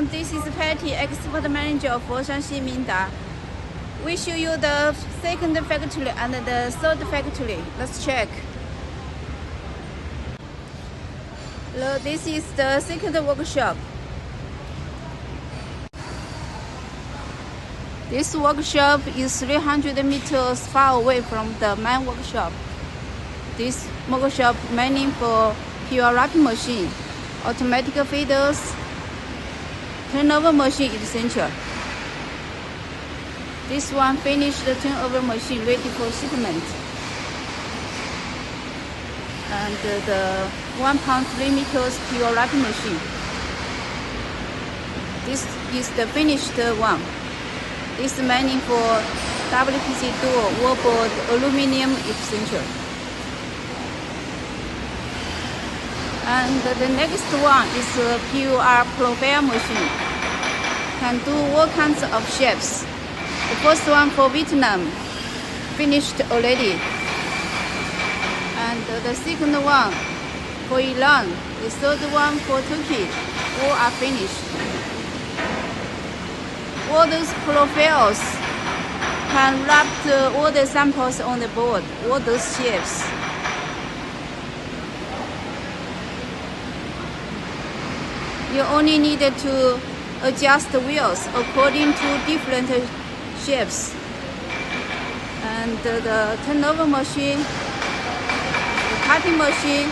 everyone, this is Patty, Export Manager of Foshan Ximingda. We show you the second factory and the third factory. Let's check. This is the second workshop. This workshop is 300 meters far away from the main workshop. This workshop mainly for PUR wrapping machine, automatic feeders, turnover machine essential. This one finished the turnover machine ready for shipment. And the 1.3 meters PUR wrapping machine. This is the finished one. This is mainly for WPC door, wallboard, aluminum essential. And the next one is a PUR profile machine. Can do all kinds of shapes. The first one for Vietnam, finished already. And the second one for Iran, the third one for Turkey, all are finished. All those profiles can wrap all the samples on the board, all those shapes. You only need to adjust the wheels according to different shapes. And the turnover machine, the cutting machine,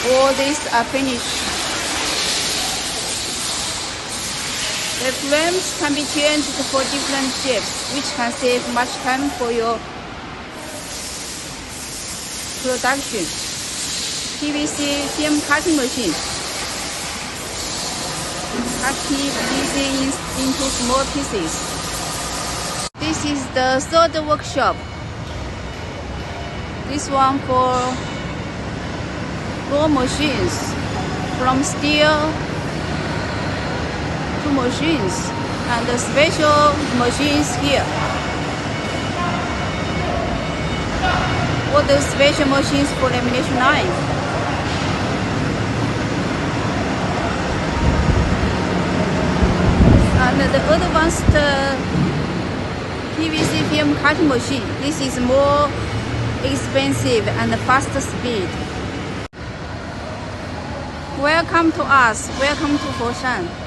all these are finished. The frames can be changed for different shapes, which can save much time for your production. PVC film cutting machine. Cut PVC into small pieces. This is the third workshop. This one for raw machines, from steel to machines, and the special machines here. All the special machines for lamination line. And the advanced PVC film cutting machine. This is more expensive and faster speed. Welcome to us. Welcome to Foshan.